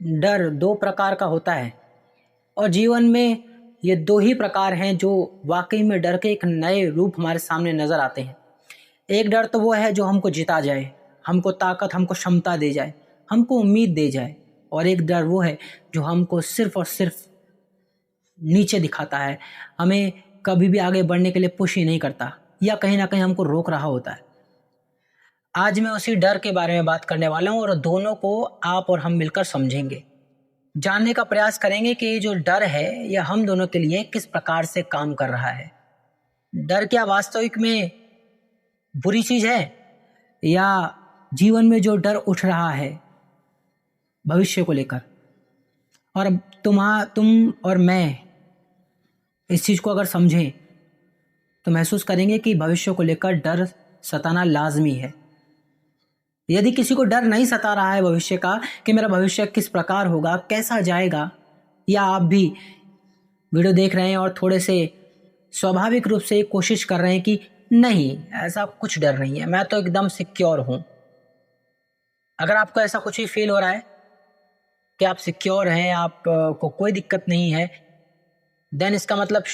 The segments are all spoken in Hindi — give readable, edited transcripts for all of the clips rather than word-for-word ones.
डर दो प्रकार का होता है और जीवन में ये दो ही प्रकार हैं जो वाकई में डर के एक नए रूप हमारे सामने नजर आते हैं। एक डर तो वो है जो हमको जिता जाए, हमको ताकत, हमको क्षमता दे जाए, हमको उम्मीद दे जाए। और एक डर वो है जो हमको सिर्फ और सिर्फ नीचे दिखाता है, हमें कभी भी आगे बढ़ने के लिए पुश ही नहीं करता या कहीं ना कहीं हमको रोक रहा होता है। आज मैं उसी डर के बारे में बात करने वाला हूँ और दोनों को आप और हम मिलकर समझेंगे, जानने का प्रयास करेंगे कि ये जो डर है यह हम दोनों के लिए किस प्रकार से काम कर रहा है। डर क्या वास्तविक में बुरी चीज है, या जीवन में जो डर उठ रहा है भविष्य को लेकर, और अब तुम और मैं इस चीज को अगर समझें तो महसूस करेंगे कि भविष्य को लेकर डर सताना लाजमी है। यदि किसी को डर नहीं सता रहा है भविष्य का कि मेरा भविष्य किस प्रकार होगा, कैसा जाएगा, या आप भी वीडियो देख रहे हैं और थोड़े से स्वाभाविक रूप से कोशिश कर रहे हैं कि नहीं, ऐसा कुछ डर नहीं है, मैं तो एकदम सिक्योर हूं। अगर आपको ऐसा कुछ ही फील हो रहा है कि आप सिक्योर हैं, आपको कोई दिक्कत नहीं है, देन इसका मतलब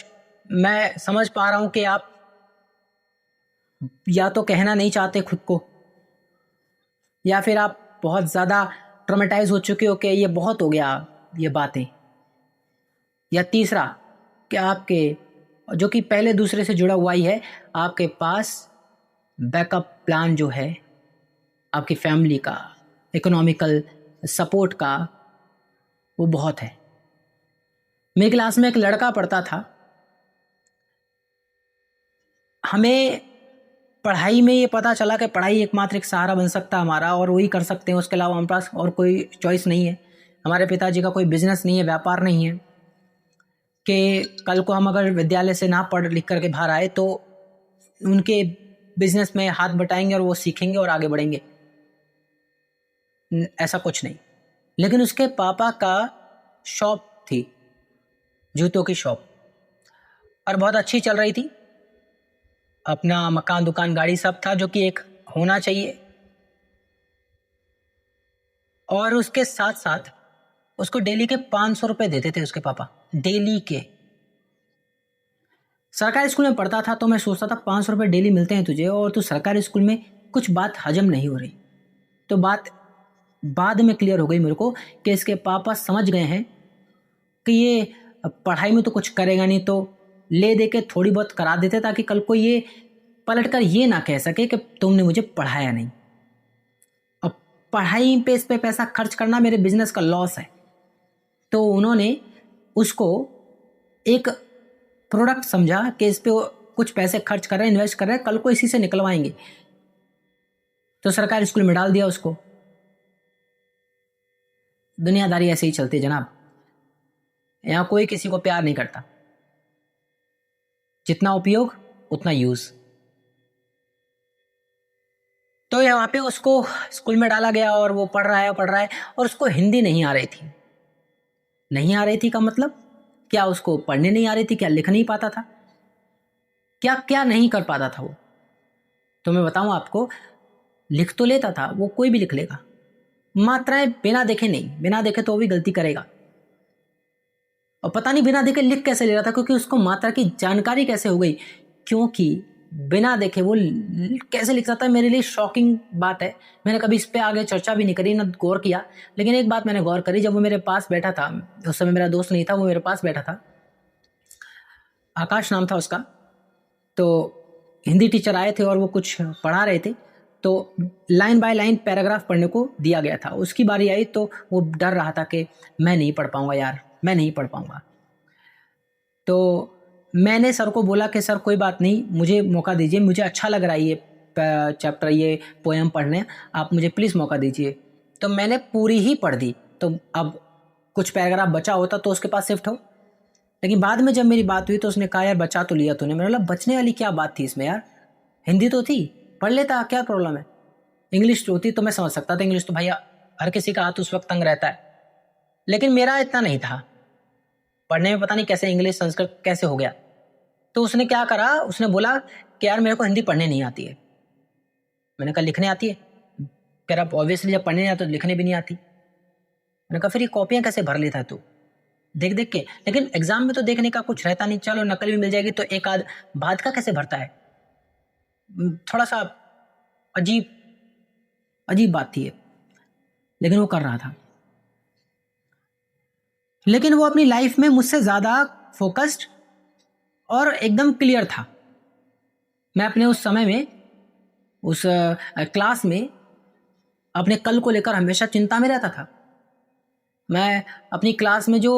मैं समझ पा रहा हूं कि आप या तो कहना नहीं चाहते खुद को, या फिर आप बहुत ज़्यादा ट्रॉमेटाइज हो चुके हो कि ये बहुत हो गया ये बातें, या तीसरा कि आपके जो कि पहले दूसरे से जुड़ा हुआ ही है, आपके पास बैकअप प्लान जो है आपकी फैमिली का, इकोनॉमिकल सपोर्ट का, वो बहुत है। मेरी क्लास में एक लड़का पढ़ता था, हमें पढ़ाई में ये पता चला कि पढ़ाई एकमात्र एक सहारा बन सकता है हमारा और वही कर सकते हैं, उसके अलावा हमारे पास और कोई चॉइस नहीं है। हमारे पिताजी का कोई बिजनेस नहीं है, व्यापार नहीं है कि कल को हम अगर विद्यालय से ना पढ़ लिख करके बाहर आए तो उनके बिजनेस में हाथ बटाएंगे और वो सीखेंगे और आगे बढ़ेंगे, ऐसा कुछ नहीं। लेकिन उसके पापा का शॉप थी, जूतों की शॉप, और बहुत अच्छी चल रही थी, अपना मकान, दुकान, गाड़ी सब था, जो कि एक होना चाहिए। और उसके साथ साथ उसको डेली के 500 रुपये देते थे उसके पापा, डेली के। सरकारी स्कूल में पढ़ता था तो मैं सोचता था 500 रुपये डेली मिलते हैं तुझे और तू सरकारी स्कूल में, कुछ बात हजम नहीं हो रही। तो बात बाद में क्लियर हो गई मेरे को कि इसके पापा समझ गए हैं कि ये पढ़ाई में तो कुछ करेगा नहीं, तो ले दे के थोड़ी बहुत करा देते ताकि कल को ये पलटकर ये ना कह सके कि तुमने मुझे पढ़ाया नहीं। अब पढ़ाई पे इस पे पैसा खर्च करना मेरे बिजनेस का लॉस है। तो उन्होंने उसको एक प्रोडक्ट समझा कि इस पे कुछ पैसे खर्च कर रहे हैं, इन्वेस्ट कर रहे हैं, कल को इसी से निकलवाएंगे। तो सरकारी स्कूल में डाल दिया उसको। दुनियादारी ऐसे ही चलती है जनाब, यहां कोई किसी को प्यार नहीं करता, जितना उपयोग उतना यूज। तो यहाँ पे उसको स्कूल में डाला गया और वो पढ़ रहा है और उसको हिंदी नहीं आ रही थी। नहीं आ रही थी का मतलब क्या उसको पढ़ने नहीं आ रही थी, क्या लिख नहीं पाता था, क्या क्या नहीं कर पाता था वो? तो मैं बताऊं आपको, लिख तो लेता था वो, कोई भी लिख लेगा, मात्राएं बिना देखे नहीं, बिना देखे तो वो भी गलती करेगा। और पता नहीं बिना देखे लिख कैसे ले रहा था, क्योंकि उसको मात्रा की जानकारी कैसे हो गई, क्योंकि बिना देखे वो कैसे लिख सकता है, मेरे लिए शॉकिंग बात है। मैंने कभी इस पे आगे चर्चा भी नहीं करी, ना गौर किया। लेकिन एक बात मैंने गौर करी, जब वो मेरे पास बैठा था, उस समय मेरा दोस्त नहीं था, वो मेरे पास बैठा था, आकाश नाम था उसका। तो हिंदी टीचर आए थे और वो कुछ पढ़ा रहे थे, तो लाइन बाय लाइन पैराग्राफ पढ़ने को दिया गया था। उसकी बारी आई तो वो डर रहा था कि मैं नहीं पढ़ पाऊंगा यार, मैं नहीं पढ़ पाऊंगा। तो मैंने सर को बोला कि सर कोई बात नहीं, मुझे मौका दीजिए, मुझे अच्छा लग रहा है ये चैप्टर, ये पोएम पढ़ने, आप मुझे प्लीज़ मौका दीजिए। तो मैंने पूरी ही पढ़ दी। तो अब कुछ पैराग्राफ बचा होता तो उसके पास शिफ्ट हो। लेकिन बाद में जब मेरी बात हुई तो उसने कहा यार बचा तो लिया तूने। मैंने बोला बचने वाली क्या बात थी इसमें यार, हिंदी तो थी, पढ़ लेता, क्या प्रॉब्लम है। इंग्लिश होती तो मैं समझ सकता था, इंग्लिश तो भैया हर किसी का हाथ उस वक्त तंग रहता है। लेकिन मेरा इतना नहीं था पढ़ने में, पता नहीं कैसे इंग्लिश संस्कृत कैसे हो गया। तो उसने क्या करा, उसने बोला कि यार मेरे को हिंदी पढ़ने नहीं आती है। मैंने कहा लिखने आती है? कह रहा ऑब्वियसली जब पढ़ने नहीं आती तो लिखने भी नहीं आती। मैंने कहा फिर ये कॉपियाँ कैसे भर लेता तू देख देख के? लेकिन एग्जाम में तो देखने का कुछ रहता नहीं, चलो नकल भी मिल जाएगी तो एक आध बात का कैसे भरता है? थोड़ा सा अजीब अजीब बात थी ये, लेकिन वो कर रहा था। लेकिन वो अपनी लाइफ में मुझसे ज़्यादा फोकस्ड और एकदम क्लियर था। मैं अपने उस समय में, उस क्लास में अपने कल को लेकर हमेशा चिंता में रहता था। मैं अपनी क्लास में जो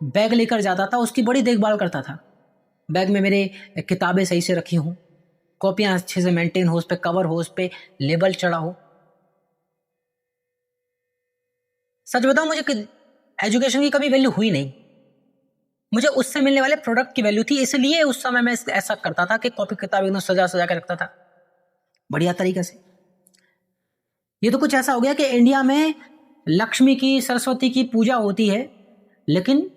बैग लेकर जाता था उसकी बड़ी देखभाल करता था। बैग में मेरे किताबें सही से रखी हों, कॉपियाँ अच्छे से मेंटेन हो, उस पर कवर हो, उस पर लेबल चढ़ा हो। सच बताऊं, मुझे एजुकेशन की कभी वैल्यू हुई नहीं। मुझे उससे मिलने वाले प्रोडक्ट की वैल्यू थी, इसलिए उस समय मैं ऐसा करता था कि कॉपी किताब एकदम सजा सजा के रखता था बढ़िया तरीके से। ये तो कुछ ऐसा हो गया कि इंडिया में लक्ष्मी की, सरस्वती की पूजा होती है, लेकिन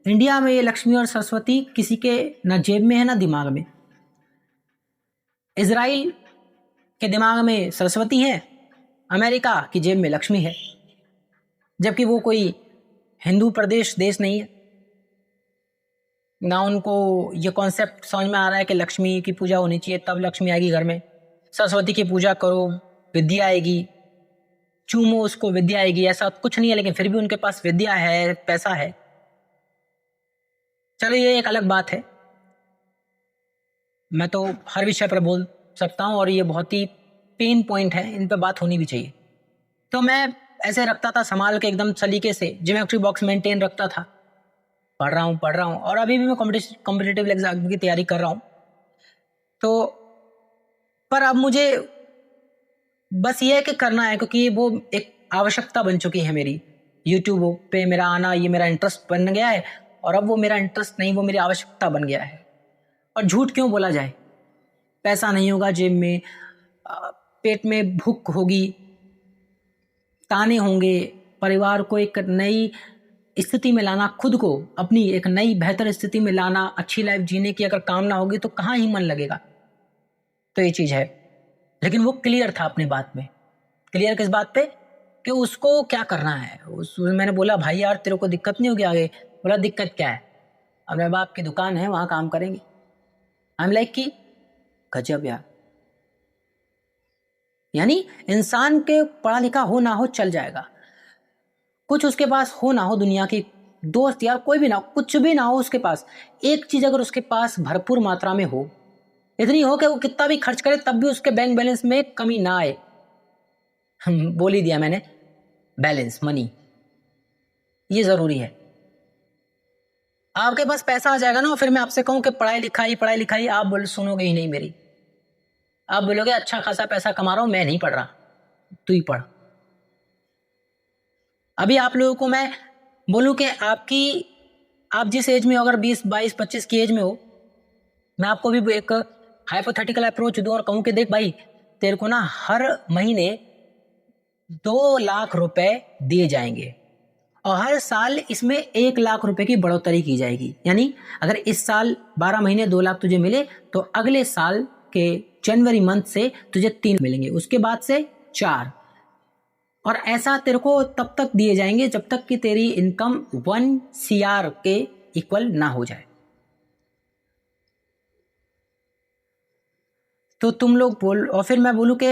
इंडिया में ये लक्ष्मी और सरस्वती किसी के ना जेब में है ना दिमाग में। इजराइल के दिमाग में सरस्वती है, अमेरिका की जेब में लक्ष्मी है, जबकि वो कोई हिंदू प्रदेश देश नहीं है। ना उनको ये कॉन्सेप्ट समझ में आ रहा है कि लक्ष्मी की पूजा होनी चाहिए, तब लक्ष्मी आएगी घर में। सरस्वती की पूजा करो, विद्या आएगी, चूमो उसको, विद्या आएगी। ऐसा कुछ नहीं है, लेकिन फिर भी उनके पास विद्या है, पैसा है। चलो ये एक अलग बात है, मैं तो हर विषय पर बोल सकता हूँ और ये बहुत ही पेन पॉइंट है, इन पर बात होनी भी चाहिए। तो मैं ऐसे रखता था संभाल के एकदम सलीके से, ज्योमेट्री बॉक्स मेंटेन रखता था। पढ़ रहा हूँ और अभी भी मैं कॉम्पिटिटिव एग्जाम की तैयारी कर रहा हूँ। तो पर अब मुझे बस ये है कि करना है, क्योंकि वो एक आवश्यकता बन चुकी है मेरी। यूट्यूब पे मेरा आना, ये मेरा इंटरेस्ट बन गया है, और अब वो मेरा इंटरेस्ट नहीं, वो मेरी आवश्यकता बन गया है। और झूठ क्यों बोला जाए, पैसा नहीं होगा जेब में, पेट में भूख होगी, ताने होंगे, परिवार को एक नई स्थिति में लाना, खुद को अपनी एक नई बेहतर स्थिति में लाना, अच्छी लाइफ जीने की अगर कामना होगी तो कहाँ ही मन लगेगा। तो ये चीज़ है। लेकिन वो क्लियर था अपनी बात में। क्लियर किस बात पे? कि उसको क्या करना है। मैंने बोला भाई यार तेरे को दिक्कत नहीं होगी आगे? बोला दिक्कत क्या है, अपने बाप की दुकान है वहाँ काम करेंगे। आई एम लाइक कि गजब यार। यानी इंसान के पढ़ा लिखा हो ना हो चल जाएगा, कुछ उसके पास हो ना हो, दुनिया की दोस्त यार कोई भी ना हो, कुछ भी ना हो उसके पास, एक चीज अगर उसके पास भरपूर मात्रा में हो, इतनी हो कि वो कितना भी खर्च करे तब भी उसके बैंक बैलेंस में कमी ना आए। बोल ही दिया मैंने, बैलेंस, मनी, ये जरूरी है। आपके पास पैसा आ जाएगा ना, फिर मैं आपसे कहूं कि पढ़ाई लिखाई, आप बोल सुनोगे ही नहीं मेरी। आप बोलोगे अच्छा खासा पैसा कमा रहा हूं, मैं नहीं पढ़ रहा, तू ही पढ़। अभी आप लोगों को मैं बोलूं कि आप जिस एज में हो, अगर 20, 22, 25 की एज में हो, मैं आपको भी एक हाइपोथेटिकल अप्रोच दूं और कहूं कि देख भाई, तेरे को ना हर महीने 2 लाख रुपए दिए जाएंगे और हर साल इसमें 1 लाख रुपए की बढ़ोतरी की जाएगी। यानी अगर इस साल 12 महीने 2 लाख तुझे मिले तो अगले साल के जनवरी मंथ से तुझे 3 मिलेंगे, उसके बाद से 4, और ऐसा तेरे को तब तक दिए जाएंगे जब तक कि तेरी इनकम 1 CR के इक्वल ना हो जाए। तो तुम लोग बोल, और फिर मैं बोलूं कि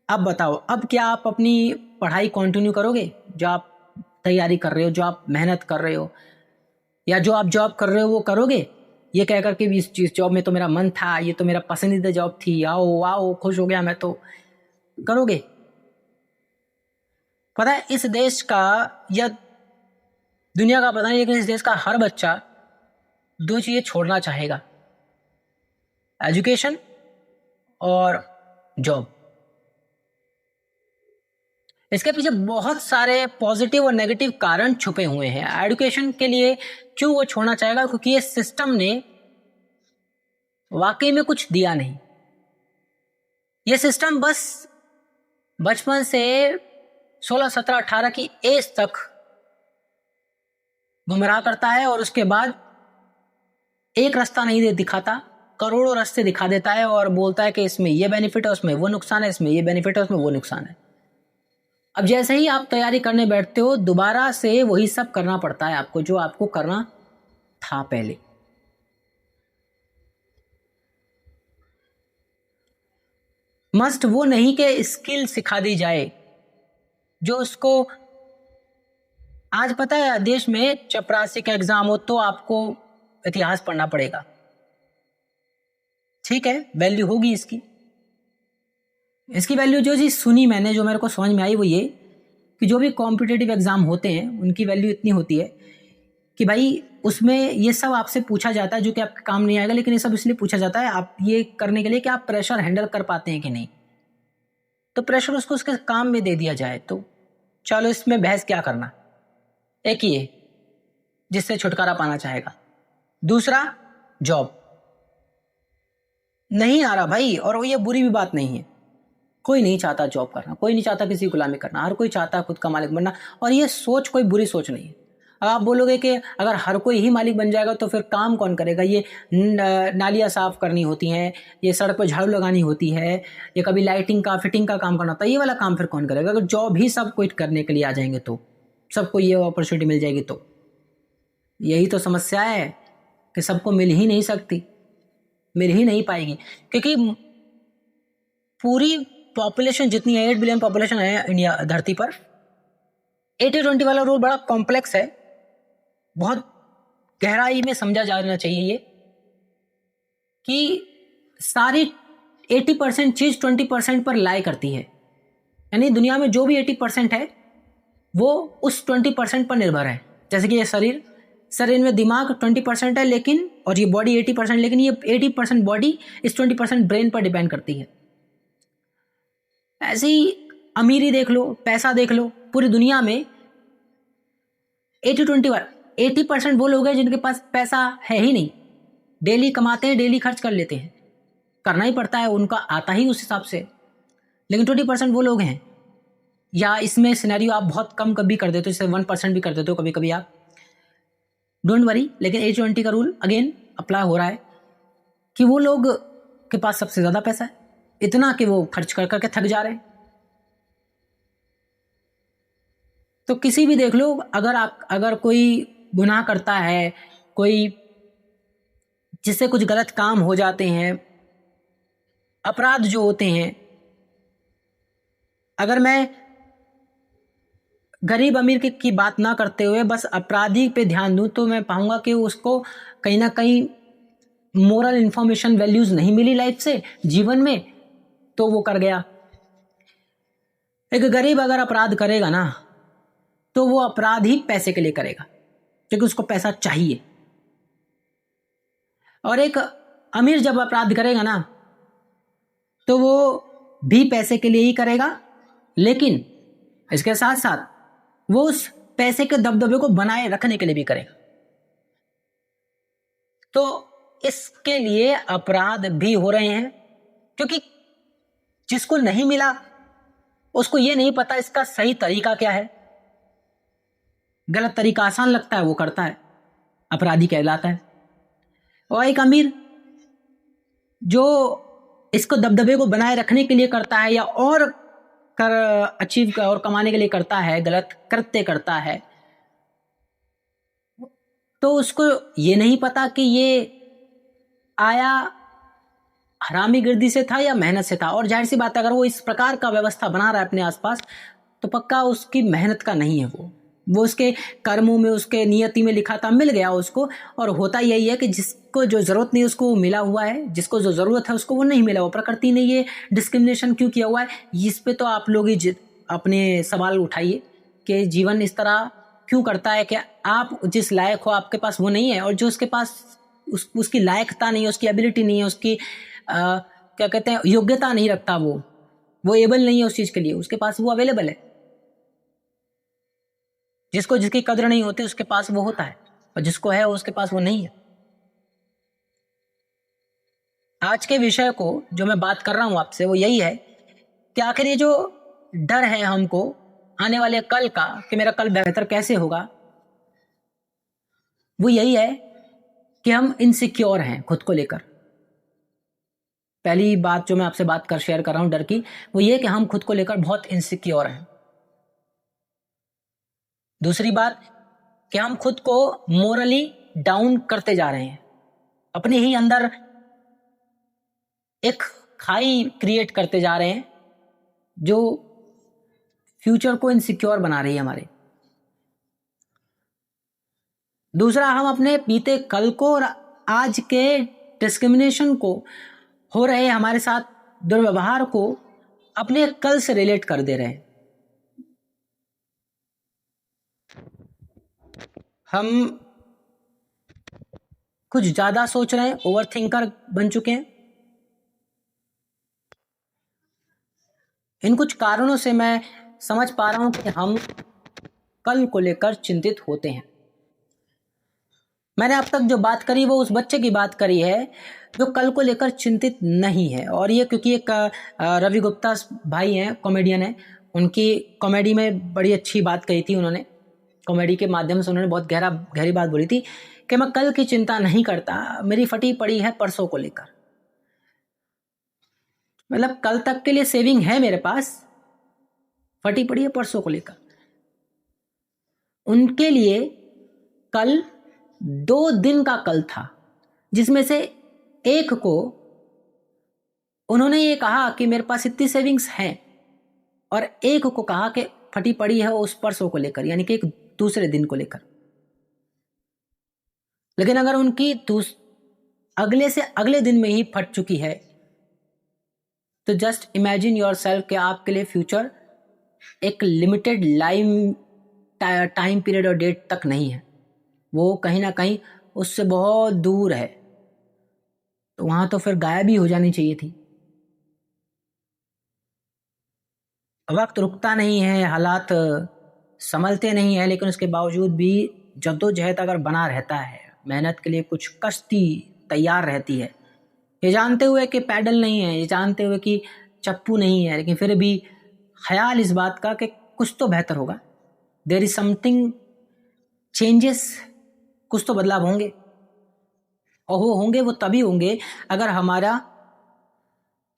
अब बताओ, अब क्या आप अपनी पढ़ाई कंटिन्यू करोगे, जो आप तैयारी कर रहे हो, जो आप मेहनत कर रहे हो, या जो आप जॉब कर रहे हो वो करोगे ये कह करके भी इस चीज जॉब में तो मेरा मन था, ये तो मेरा पसंदीदा जॉब थी, आओ आओ खुश हो गया मैं, तो करोगे? पता है इस देश का या दुनिया का पता नहीं, लेकिन इस देश का हर बच्चा 2 चीजें छोड़ना चाहेगा, एजुकेशन और जॉब। इसके पीछे बहुत सारे पॉजिटिव और नेगेटिव कारण छुपे हुए हैं। एजुकेशन के लिए क्यों वो छोड़ना चाहेगा? क्योंकि ये सिस्टम ने वाकई में कुछ दिया नहीं। ये सिस्टम बस बचपन से 16, 17, 18 की एज तक गुमराह करता है और उसके बाद एक रास्ता नहीं दिखाता, करोड़ों रास्ते दिखा देता है और बोलता है कि इसमें ये बेनिफिट है, उसमें वो नुकसान है, इसमें ये बेनिफिट है, उसमें वो नुकसान है। अब जैसे ही आप तैयारी करने बैठते हो दोबारा से वही सब करना पड़ता है आपको जो आपको करना था पहले। मस्ट वो नहीं कि स्किल सिखा दी जाए जो उसको, आज पता है देश में चपरासी का एग्जाम हो तो आपको इतिहास पढ़ना पड़ेगा, ठीक है, वैल्यू होगी इसकी। इसकी वैल्यू जो चीज़ सुनी मैंने, जो मेरे को समझ में आई वो ये कि जो भी कॉम्पिटिटिव एग्जाम होते हैं उनकी वैल्यू इतनी होती है कि भाई उसमें ये सब आपसे पूछा जाता है जो कि आपके काम नहीं आएगा, लेकिन ये सब इसलिए पूछा जाता है आप ये करने के लिए कि आप प्रेशर हैंडल कर पाते हैं कि नहीं। तो प्रेशर उसको उसके काम में दे दिया जाए तो चलो इसमें बहस क्या करना। एक ये जिससे छुटकारा पाना चाहेगा, दूसरा जॉब नहीं आ रहा भाई, और ये बुरी भी बात नहीं है, कोई नहीं चाहता जॉब करना, कोई नहीं चाहता किसी गुलामी करना, हर कोई चाहता है खुद का मालिक बनना। और ये सोच कोई बुरी सोच नहीं है। अब आप बोलोगे कि अगर हर कोई ही मालिक बन जाएगा तो फिर काम कौन करेगा, ये नालियाँ साफ करनी होती हैं, ये सड़क पर झाड़ू लगानी होती है, ये कभी लाइटिंग का फिटिंग का काम करना होता है, ये वाला काम फिर कौन करेगा। अगर जॉब ही सब कोई करने के लिए आ जाएंगे तो सबको ये अपॉर्चुनिटी मिल जाएगी तो यही तो समस्या है कि सबको मिल ही नहीं सकती, मिल ही नहीं पाएगी, क्योंकि पूरी पॉपुलेशन जितनी है 8 बिलियन पॉपुलेशन है इंडिया धरती पर। 80-20 वाला रूल बड़ा कॉम्प्लेक्स है, बहुत गहराई में समझा जाना चाहिए ये कि सारी 80% चीज 20% पर लाई करती है, यानी दुनिया में जो भी 80% है वो उस 20% पर निर्भर है। जैसे कि ये शरीर में दिमाग 20% है लेकिन, और ये बॉडी 80%, लेकिन ये 80% बॉडी इस 20% ब्रेन पर डिपेंड करती है। ऐसे ही अमीरी देख लो, पैसा देख लो, पूरी दुनिया में 80% वो लोग हैं जिनके पास पैसा है ही नहीं, डेली कमाते हैं, डेली खर्च कर लेते हैं, करना ही पड़ता है, उनका आता ही उस हिसाब से। लेकिन 20% वो लोग हैं, या इसमें सिनेरियो आप बहुत कम कभी कर देते हो, जैसे 1% भी कर देते हो कभी कभी आप, डोंट वरी। लेकिन 80-20 का रूल अगेन अप्लाई हो रहा है कि वो लोग के पास सबसे ज़्यादा पैसा है, इतना कि वो खर्च कर करके थक जा रहे हैं। तो किसी भी देख लो, अगर कोई गुनाह करता है, कोई जिससे कुछ गलत काम हो जाते हैं, अपराध जो होते हैं, अगर मैं गरीब अमीर की बात ना करते हुए बस अपराधी पे ध्यान दूं तो मैं पाऊंगा कि उसको कहीं ना कहीं मोरल इंफॉर्मेशन वैल्यूज नहीं मिली लाइफ से, जीवन में, तो वो कर गया। एक गरीब अगर अपराध करेगा ना तो वो अपराध ही पैसे के लिए करेगा क्योंकि उसको पैसा चाहिए, और एक अमीर जब अपराध करेगा ना तो वो भी पैसे के लिए ही करेगा, लेकिन इसके साथ साथ वो उस पैसे के दबदबे को बनाए रखने के लिए भी करेगा। तो इसके लिए अपराध भी हो रहे हैं, क्योंकि जिसको नहीं मिला उसको ये नहीं पता इसका सही तरीका क्या है, गलत तरीका आसान लगता है वो करता है, अपराधी कहलाता है। और एक अमीर जो इसको दबदबे को बनाए रखने के लिए करता है या और कर अचीव और कमाने के लिए करता है, गलत कृत्य करता है, तो उसको ये नहीं पता कि ये आया हरामी गिरदी से था या मेहनत से था। और जाहिर सी बात है अगर वो इस प्रकार का व्यवस्था बना रहा है अपने आसपास तो पक्का उसकी मेहनत का नहीं है, वो उसके कर्मों में, उसके नियति में लिखा था, मिल गया उसको। और होता यही है कि जिसको जो ज़रूरत नहीं उसको मिला हुआ है, जिसको जो ज़रूरत है उसको वो नहीं मिला हुआ। प्रकृति ने ये डिस्क्रिमिनेशन क्यों किया हुआ है, इस पे तो आप लोग ही अपने सवाल उठाइए कि जीवन इस तरह क्यों करता है कि आप जिस लायक हो आपके पास वो नहीं है, और जो उसके पास उसकी लायकता नहीं है, उसकी एबिलिटी नहीं है, उसकी क्या कहते हैं योग्यता नहीं रखता, वो एबल नहीं है उस चीज़ के लिए, उसके पास वो अवेलेबल है। जिसको जिसकी कदर नहीं होती उसके पास वो होता है, और जिसको है उसके पास वो नहीं है। आज के विषय को जो मैं बात कर रहा हूं आपसे वो यही है कि आखिर ये जो डर है हमको आने वाले कल का कि मेरा कल बेहतर कैसे होगा, वो यही है कि हम इनसिक्योर हैं खुद को लेकर। पहली बात जो मैं आपसे बात शेयर कर रहा हूं डर की, वो ये कि हम खुद को लेकर बहुत इनसिक्योर हैं। दूसरी बात कि हम खुद को मोरली डाउन करते जा रहे हैं, अपने ही अंदर एक खाई क्रिएट करते जा रहे हैं जो फ्यूचर को इनसिक्योर बना रही है हमारे। दूसरा, हम अपने बीते कल को और आज के डिस्क्रिमिनेशन को, हो रहे हमारे साथ दुर्व्यवहार को अपने कल से रिलेट कर दे रहे हैं। हम कुछ ज्यादा सोच रहे हैं, ओवर थिंकर बन चुके हैं। इन कुछ कारणों से मैं समझ पा रहा हूं कि हम कल को लेकर चिंतित होते हैं। मैंने अब तक जो बात करी वो उस बच्चे की बात करी है जो कल को लेकर चिंतित नहीं है। और ये क्योंकि एक रवि गुप्ता भाई हैं, कॉमेडियन हैं, उनकी कॉमेडी में बड़ी अच्छी बात कही थी उन्होंने। कॉमेडी के माध्यम से उन्होंने बहुत गहरी बात बोली थी कि मैं कल की चिंता नहीं करता, मेरी फटी पड़ी है परसों को लेकर। मतलब कल तक के लिए सेविंग है मेरे पास, फटी पड़ी है परसों को लेकर। उनके लिए कल 2 दिन का कल था, जिसमें से एक को उन्होंने ये कहा कि मेरे पास इतनी सेविंग्स हैं, और एक को कहा कि फटी पड़ी है उस परसों को लेकर, यानी कि एक दूसरे दिन को लेकर। लेकिन अगर उनकी अगले से अगले दिन में ही फट चुकी है तो जस्ट इमेजिन योरसेल्फ कि आपके लिए फ्यूचर एक लिमिटेड टाइम पीरियड और डेट तक नहीं है, वो कहीं ना कहीं उससे बहुत दूर है। तो वहां तो फिर गायब ही हो जानी चाहिए थी। वक्त रुकता नहीं है, हालात संभलते नहीं है, लेकिन उसके बावजूद भी जद्दोजहद अगर बना रहता है, मेहनत के लिए कुछ कश्ती तैयार रहती है, ये जानते हुए कि पैडल नहीं है, ये जानते हुए कि चप्पू नहीं है, लेकिन फिर भी ख्याल इस बात का कि कुछ तो बेहतर होगा, देयर इज समथिंग चेंजेस, कुछ तो बदलाव होंगे। और वो होंगे, वो तभी होंगे अगर हमारा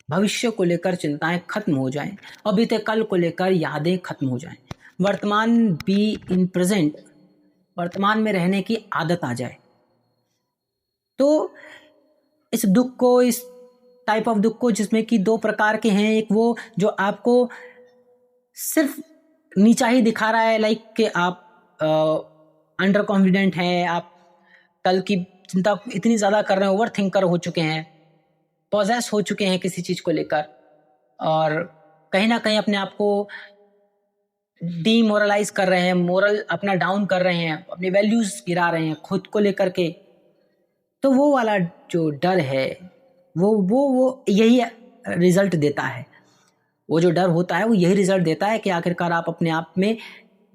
भविष्य को लेकर चिंताएं खत्म हो जाएं और बीते कल को लेकर यादें खत्म हो जाएं। वर्तमान बी इन प्रेजेंट, वर्तमान में रहने की आदत आ जाए। तो इस दुख को, इस टाइप ऑफ दुख को, जिसमें कि 2 प्रकार के हैं, एक वो जो आपको सिर्फ नीचा ही दिखा रहा है, लाइक कि आप अंडर कॉन्फिडेंट हैं, आप कल की चिंता इतनी ज़्यादा कर रहे हैं, ओवर थिंकर हो चुके हैं, पॉजेस हो चुके हैं किसी चीज़ को लेकर, और कहीं ना कहीं अपने आप को डीमोरलाइज कर रहे हैं, मोरल अपना डाउन कर रहे हैं, अपनी वैल्यूज गिरा रहे हैं खुद को लेकर के। तो वो वाला जो डर है वो यही रिजल्ट देता है। वो जो डर होता है वो यही रिजल्ट देता है कि आखिरकार आप अपने आप में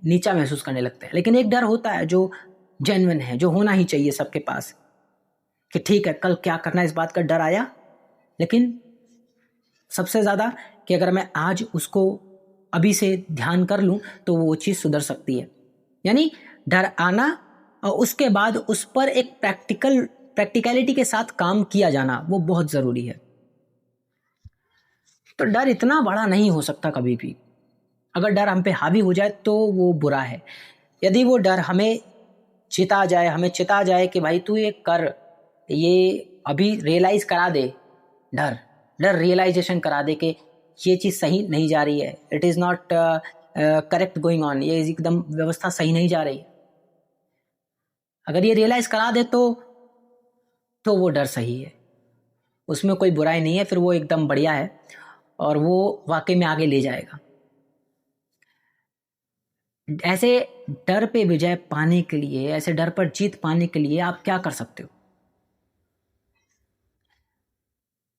नीचा महसूस करने लगते हैं। लेकिन एक डर होता है जो जेन्युइन है, जो होना ही चाहिए सबके पास, कि ठीक है कल क्या करना है, इस बात का डर आया, लेकिन सबसे ज़्यादा कि अगर मैं आज उसको अभी से ध्यान कर लूँ तो वो चीज़ सुधर सकती है। यानी डर आना और उसके बाद उस पर एक प्रैक्टिकलिटी के साथ काम किया जाना, वो बहुत ज़रूरी है। तो डर इतना बड़ा नहीं हो सकता कभी भी। अगर डर हम पे हावी हो जाए तो वो बुरा है। यदि वो डर हमें चिता जाए कि भाई तू ये कर, ये अभी रियलाइज करा दे, डर रियलाइजेशन करा दे कि ये चीज़ सही नहीं जा रही है, it is not correct going on, ये एकदम व्यवस्था सही नहीं जा रही। अगर ये रियलाइज करा दे तो वो डर सही है, उसमें कोई बुराई नहीं है, फिर वो एकदम बढ़िया है और वो वाकई में आगे ले जाएगा। ऐसे डर पे विजय पाने के लिए, ऐसे डर पर जीत पाने के लिए आप क्या कर सकते हो?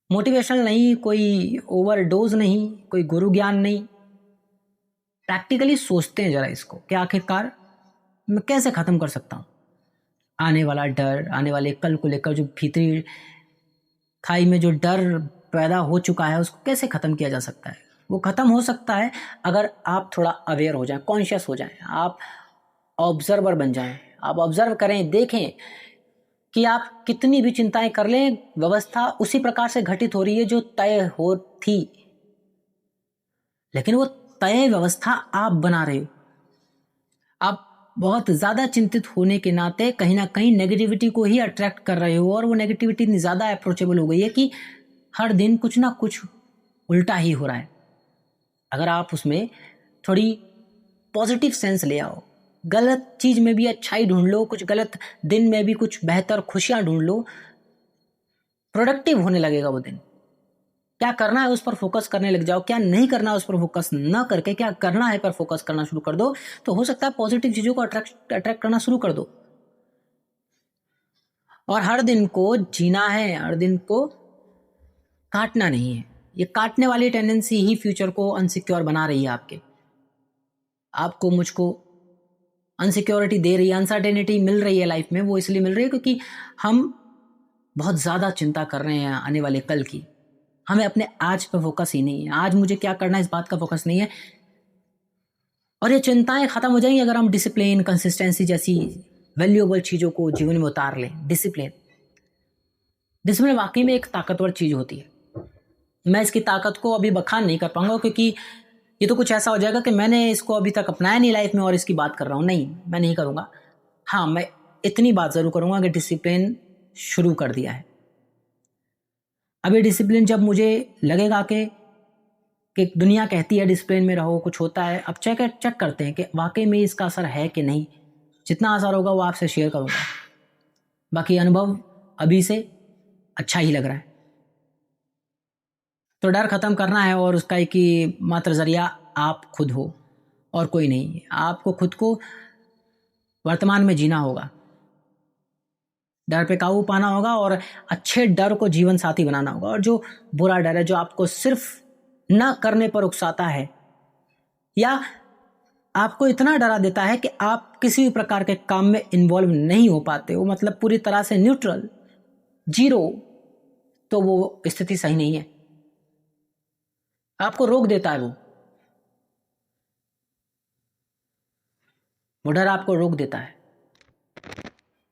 मोटिवेशनल नहीं, कोई ओवरडोज नहीं, कोई गुरु ज्ञान नहीं, प्रैक्टिकली सोचते हैं जरा इसको कि आखिरकार मैं कैसे खत्म कर सकता हूँ आने वाला डर, आने वाले कल को लेकर जो भीतरी खाई में जो डर पैदा हो चुका है, उसको कैसे खत्म किया जा सकता है? वो खत्म हो सकता है अगर आप थोड़ा अवेयर हो जाएं, कॉन्शियस हो जाएं, आप ऑब्जर्वर बन जाएं, आप ऑब्जर्व करें, देखें कि आप कितनी भी चिंताएं कर लें, व्यवस्था उसी प्रकार से घटित हो रही है जो तय हो थी, लेकिन वो तय व्यवस्था आप बना रहे हो। आप बहुत ज़्यादा चिंतित होने के नाते कहीं ना कहीं नेगेटिविटी को ही अट्रैक्ट कर रहे हो, और वो नेगेटिविटी इतनी ज़्यादा अप्रोचेबल हो गई है कि हर दिन कुछ ना कुछ उल्टा ही हो रहा है। अगर आप उसमें थोड़ी पॉजिटिव सेंस ले आओ, गलत चीज़ में भी अच्छाई ढूंढ लो, कुछ गलत दिन में भी कुछ बेहतर खुशियाँ ढूंढ लो, प्रोडक्टिव होने लगेगा वो दिन। क्या करना है उस पर फोकस करने लग जाओ, क्या नहीं करना है उस पर फोकस ना करके क्या करना है पर फोकस करना शुरू कर दो, तो हो सकता है पॉजिटिव चीज़ों को अट्रैक्ट करना शुरू कर दो। और हर दिन को जीना है, हर दिन को काटना नहीं है। ये काटने वाली टेंडेंसी ही फ्यूचर को अनसिक्योर बना रही है आपको मुझको अनसिक्योरिटी दे रही है, अनसर्टेनिटी मिल रही है लाइफ में। वो इसलिए मिल रही है क्योंकि हम बहुत ज़्यादा चिंता कर रहे हैं आने वाले कल की। हमें अपने आज पर फोकस ही नहीं है, आज मुझे क्या करना है इस बात का फोकस नहीं है। और ये चिंताएं खत्म हो जाएंगी अगर हम डिसिप्लिन, कंसिस्टेंसी जैसी वैल्यूएबल चीज़ों को जीवन में उतार लें। डिसिप्लिन वाकई में एक ताकतवर चीज़ होती है। मैं इसकी ताकत को अभी बखान नहीं कर पाऊंगा क्योंकि ये तो कुछ ऐसा हो जाएगा कि मैंने इसको अभी तक अपनाया नहीं लाइफ में और इसकी बात कर रहा हूँ। नहीं, मैं नहीं करूँगा। हाँ, मैं इतनी बात ज़रूर करूँगा कि डिसिप्लिन शुरू कर दिया है। अभी डिसिप्लिन जब मुझे लगेगा कि दुनिया कहती है डिसिप्लिन में रहो, कुछ होता है, अब चेक करते हैं कि वाकई में इसका असर है कि नहीं। जितना असर होगा वो आपसे शेयर करूँगा। बाकी अनुभव अभी से अच्छा ही लग रहा है। तो डर ख़त्म करना है और उसका एक ही मात्र ज़रिया आप खुद हो और कोई नहीं। आपको खुद को वर्तमान में जीना होगा, डर पे काबू पाना होगा और अच्छे डर को जीवन साथी बनाना होगा। और जो बुरा डर है, जो आपको सिर्फ न करने पर उकसाता है या आपको इतना डरा देता है कि आप किसी भी प्रकार के काम में इन्वॉल्व नहीं हो पाते हो, मतलब पूरी तरह से न्यूट्रल, जीरो, तो वो स्थिति सही नहीं है। आपको रोक देता है वो डर आपको रोक देता है।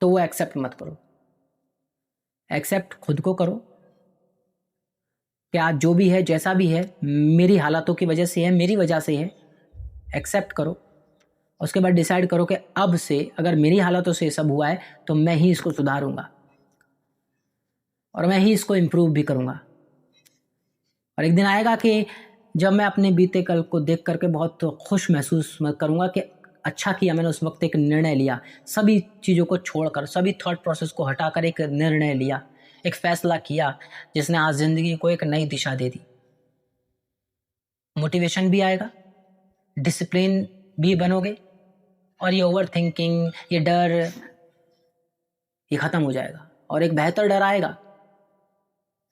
तो वो एक्सेप्ट मत करो, एक्सेप्ट खुद को करो कि आज जो भी है, जैसा भी है, मेरी हालातों की वजह से है, मेरी वजह से है। एक्सेप्ट करो, उसके बाद डिसाइड करो कि अब से अगर मेरी हालातों से सब हुआ है तो मैं ही इसको सुधारूंगा और मैं ही इसको इम्प्रूव भी करूंगा। और एक दिन आएगा कि जब मैं अपने बीते कल को देख करके बहुत खुश महसूस करूंगा कि अच्छा किया मैंने उस वक्त एक निर्णय लिया, सभी चीज़ों को छोड़कर, सभी थॉट प्रोसेस को हटाकर एक निर्णय लिया, एक फैसला किया जिसने आज ज़िंदगी को एक नई दिशा दे दी। मोटिवेशन भी आएगा, डिसिप्लिन भी बनोगे और ये ओवर थिंकिंग, ये डर, ये ख़त्म हो जाएगा और एक बेहतर डर आएगा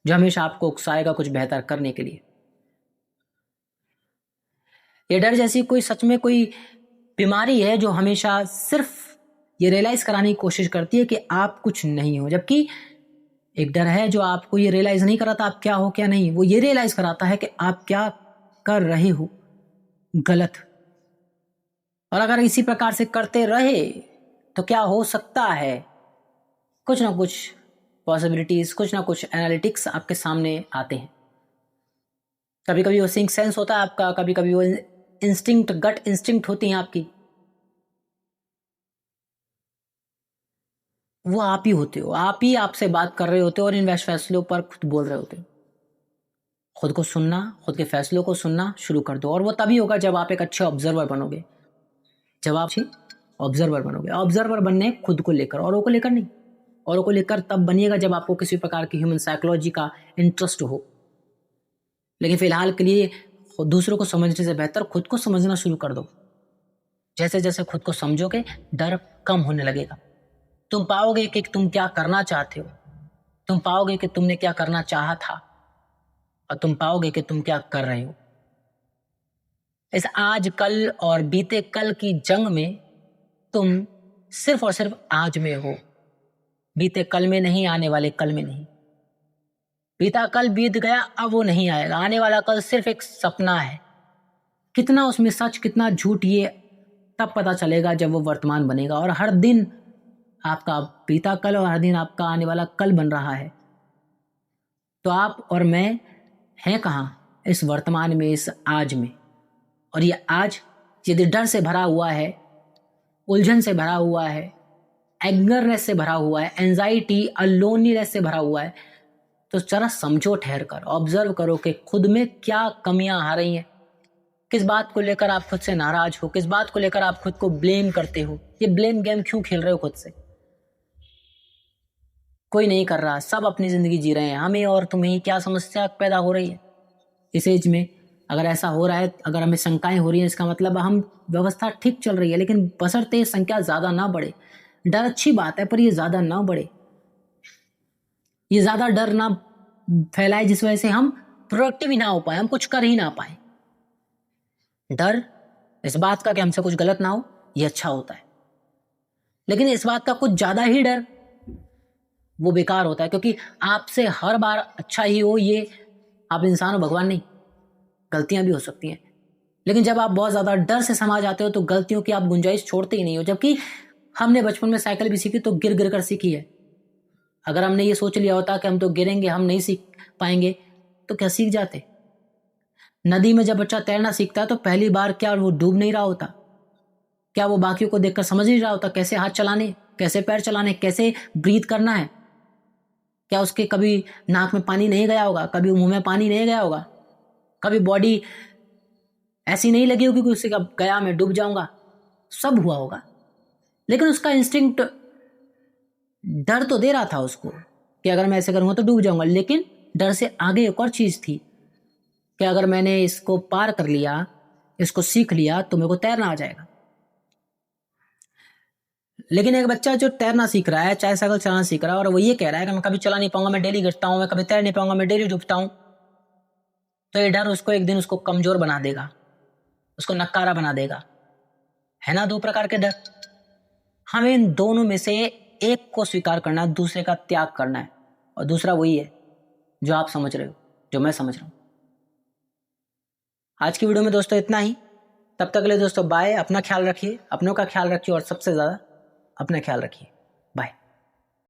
जो हमेशा आपको उकसाएगा कुछ बेहतर करने के लिए। ये डर जैसी कोई सच में कोई बीमारी है जो हमेशा सिर्फ ये रियलाइज़ कराने की कोशिश करती है कि आप कुछ नहीं हो, जबकि एक डर है जो आपको ये रियलाइज़ नहीं कराता आप क्या हो क्या नहीं, वो ये रियलाइज़ कराता है कि आप क्या कर रहे हो गलत। और अगर इसी प्रकार से करते रहे तो क्या हो सकता है, कुछ ना कुछ पॉसिबिलिटीज़, कुछ ना कुछ एनालिटिक्स आपके सामने आते हैं। कभी कभी वो सिंक सेंस होता है आपका, कभी कभी वो इंस्टिंक्ट, गट इंस्टिंक्ट होती हैं आपकी, वो आप ही होते हो, आप ही आपसे बात कर रहे होते हो और इन फैसलों पर खुद बोल रहे होते हो। खुद को सुनना, खुद के फैसलों को सुनना शुरू कर दो और वो तभी होगा जब आप एक अच्छे ऑब्जर्वर बनोगे, जब आप ऑब्जर्वर बनोगे। ऑब्जर्वर बनने खुद को लेकर, औरों को लेकर नहीं। औरों को लेकर तब बनिएगा जब आपको किसी प्रकार की ह्यूमन साइकोलॉजी का इंटरेस्ट हो, लेकिन फिलहाल के लिए दूसरों को समझने से बेहतर खुद को समझना शुरू कर दो। जैसे जैसे खुद को समझोगे डर कम होने लगेगा। तुम पाओगे कि तुम क्या करना चाहते हो, तुम पाओगे कि तुमने क्या करना चाहा था और तुम पाओगे कि तुम क्या कर रहे हो। इस आज कल और बीते कल की जंग में तुम सिर्फ और सिर्फ आज में हो, बीते कल में नहीं, आने वाले कल में नहीं। बीता कल बीत गया, अब वो नहीं आएगा। आने वाला कल सिर्फ एक सपना है। कितना उसमें सच कितना झूठ ये तब पता चलेगा जब वो वर्तमान बनेगा। और हर दिन आपका बीता कल और हर दिन आपका आने वाला कल बन रहा है। तो आप और मैं हैं कहाँ, इस वर्तमान में, इस आज में। और ये आज यदि डर से भरा हुआ है उलझन से भरा हुआ है, एंगरनेस से भरा हुआ है, एंजाइटी और लोनलीनेस से भरा हुआ है, तो जरा समझो, ठहर कर ऑब्जर्व करो कि खुद में क्या कमियां आ रही हैं। किस बात को लेकर आप खुद से नाराज हो, किस बात को लेकर आप खुद को ब्लेम करते हो, ये ब्लेम गेम क्यों खेल रहे हो खुद से? कोई नहीं कर रहा, सब अपनी जिंदगी जी रहे हैं, हमें और तुम्हें क्या समस्या पैदा हो रही है इस एज में? अगर ऐसा हो रहा है, अगर हमें शंकाएं हो रही हैं, इसका मतलब हम व्यवस्था ठीक चल रही है, लेकिन बशर्ते संख्या ज्यादा ना बढ़े। डर अच्छी बात है, पर ये ज्यादा ना बढ़े, ये ज्यादा डर ना फैलाए जिस वजह से हम प्रोडक्टिव ही ना हो पाए, हम कुछ कर ही ना पाए। डर इस बात का कि हमसे कुछ गलत ना हो, ये अच्छा होता है, लेकिन इस बात का कुछ ज्यादा ही डर वो बेकार होता है, क्योंकि आपसे हर बार अच्छा ही हो, ये आप इंसान हो, भगवान नहीं, गलतियां भी हो सकती हैं। लेकिन जब आप बहुत ज्यादा डर से समा जाते हो तो गलतियों की आप गुंजाइश छोड़ते ही नहीं हो। जबकि हमने बचपन में साइकिल भी सीखी तो गिर गिर कर सीखी है। अगर हमने ये सोच लिया होता कि हम तो गिरेंगे, हम नहीं सीख पाएंगे, तो क्या सीख जाते? नदी में जब बच्चा तैरना सीखता है तो पहली बार क्या वो डूब नहीं रहा होता? क्या वो बाकियों को देखकर समझ नहीं रहा होता कैसे हाथ चलाने, कैसे पैर चलाने, कैसे ब्रीथ करना है? क्या उसके कभी नाक में पानी नहीं गया होगा, कभी मुंह में पानी नहीं गया होगा, कभी बॉडी ऐसी नहीं लगी होगी कि उससे कब गया मैं डूब जाऊंगा? सब हुआ होगा, लेकिन उसका इंस्टिंक्ट डर तो दे रहा था उसको कि अगर मैं ऐसे करूंगा तो डूब जाऊंगा। लेकिन डर से आगे एक और चीज थी कि अगर मैंने इसको पार कर लिया, इसको सीख लिया, तो मेरे को तैरना आ जाएगा। लेकिन एक बच्चा जो तैरना सीख रहा है, चाहे साइकिल चलाना सीख रहा है, और वो ये कह रहा है कि मैं कभी चला नहीं पाऊंगा, मैं डेली गिरता हूं, मैं कभी तैर नहीं पाऊंगा, मैं डेली डूबता हूं, तो ये डर उसको एक दिन उसको कमजोर बना देगा, उसको नकारा बना देगा। है ना, दो प्रकार के डर। हमें इन दोनों में से एक को स्वीकार करना है, दूसरे का त्याग करना है, और दूसरा वही है जो आप समझ रहे हो, जो मैं समझ रहा हूं। आज की वीडियो में दोस्तों इतना ही। तब तक के लिए दोस्तों बाय। अपना ख्याल रखिए, अपनों का ख्याल रखिए, और सबसे ज्यादा अपना ख्याल रखिए।